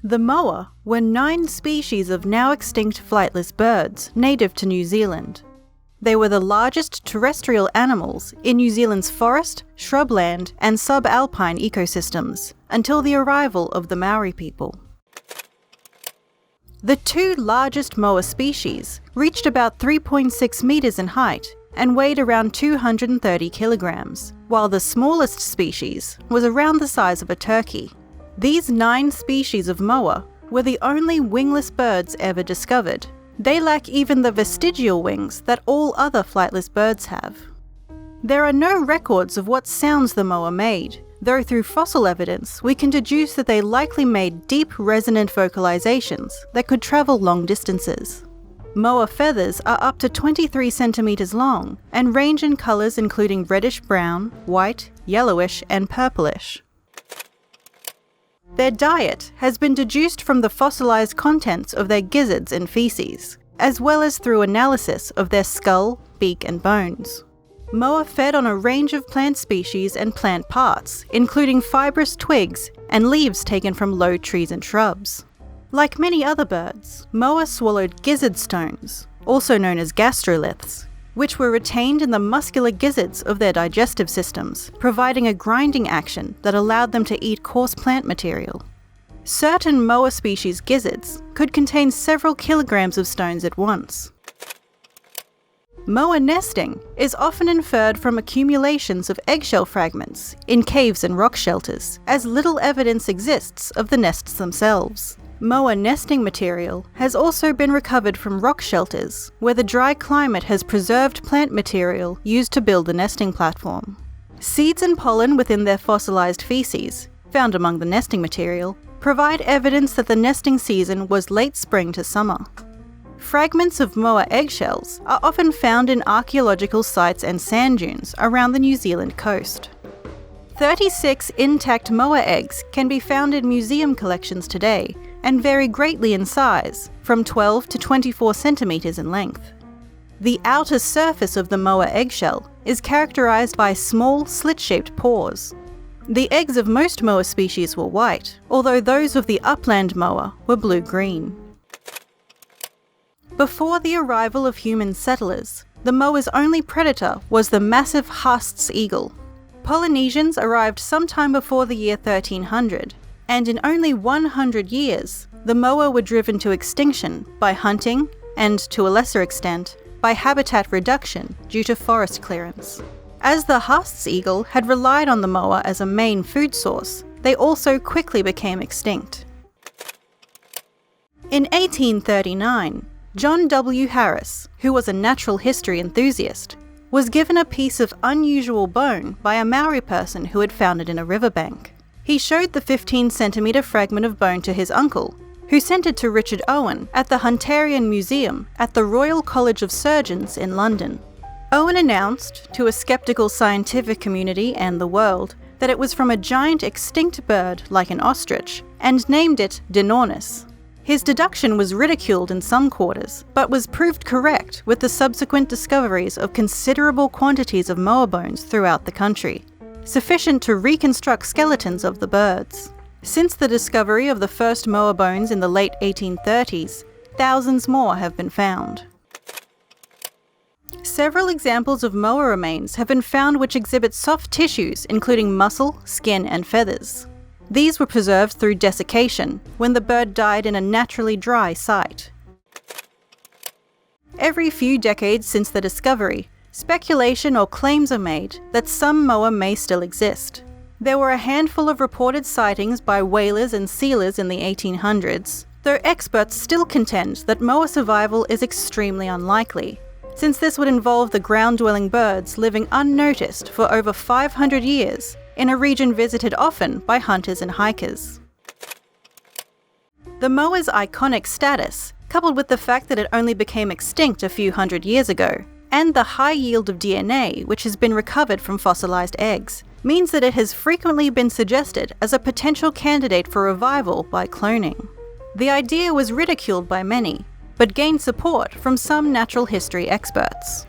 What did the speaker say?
The moa were 9 species of now extinct flightless birds native to New Zealand. They were the largest terrestrial animals in New Zealand's forest, shrubland and subalpine ecosystems until the arrival of the Maori people. The 2 largest moa species reached about 3.6 metres in height and weighed around 230 kilograms, while the smallest species was around the size of a turkey. These 9 species of moa were the only wingless birds ever discovered. They lack even the vestigial wings that all other flightless birds have. There are no records of what sounds the moa made, though through fossil evidence we can deduce that they likely made deep resonant vocalizations that could travel long distances. Moa feathers are up to 23 centimeters long and range in colors including reddish-brown, white, yellowish and purplish. Their diet has been deduced from the fossilized contents of their gizzards and feces, as well as through analysis of their skull, beak and bones. Moa fed on a range of plant species and plant parts, including fibrous twigs and leaves taken from low trees and shrubs. Like many other birds, moa swallowed gizzard stones, also known as gastroliths, which were retained in the muscular gizzards of their digestive systems, providing a grinding action that allowed them to eat coarse plant material. Certain moa species gizzards could contain several kilograms of stones at once. Moa nesting is often inferred from accumulations of eggshell fragments in caves and rock shelters, as little evidence exists of the nests themselves. Moa nesting material has also been recovered from rock shelters, where the dry climate has preserved plant material used to build the nesting platform. Seeds and pollen within their fossilized feces, found among the nesting material, provide evidence that the nesting season was late spring to summer. Fragments of moa eggshells are often found in archaeological sites and sand dunes around the New Zealand coast. 36 intact moa eggs can be found in museum collections today, and vary greatly in size, from 12 to 24 centimeters in length. The outer surface of the moa eggshell is characterized by small, slit-shaped pores. The eggs of most moa species were white, although those of the upland moa were blue-green. Before the arrival of human settlers, the moa's only predator was the massive Haast's eagle. Polynesians arrived sometime before the year 1300, and in only 100 years, the moa were driven to extinction by hunting and, to a lesser extent, by habitat reduction due to forest clearance. As the Haast's eagle had relied on the moa as a main food source, they also quickly became extinct. In 1839, John W. Harris, who was a natural history enthusiast, was given a piece of unusual bone by a Maori person who had found it in a riverbank. He showed the 15-centimetre fragment of bone to his uncle, who sent it to Richard Owen at the Hunterian Museum at the Royal College of Surgeons in London. Owen announced, to a sceptical scientific community and the world, that it was from a giant extinct bird like an ostrich, and named it Dinornis. His deduction was ridiculed in some quarters, but was proved correct with the subsequent discoveries of considerable quantities of moa bones throughout the country, sufficient to reconstruct skeletons of the birds. Since the discovery of the first moa bones in the late 1830s, thousands more have been found. Several examples of moa remains have been found which exhibit soft tissues including muscle, skin and feathers. These were preserved through desiccation when the bird died in a naturally dry site. Every few decades since the discovery, speculation or claims are made that some moa may still exist. There were a handful of reported sightings by whalers and sealers in the 1800s, though experts still contend that moa survival is extremely unlikely, since this would involve the ground-dwelling birds living unnoticed for over 500 years in a region visited often by hunters and hikers. The moa's iconic status, coupled with the fact that it only became extinct a few hundred years ago, and the high yield of DNA which has been recovered from fossilized eggs, means that it has frequently been suggested as a potential candidate for revival by cloning. The idea was ridiculed by many, but gained support from some natural history experts.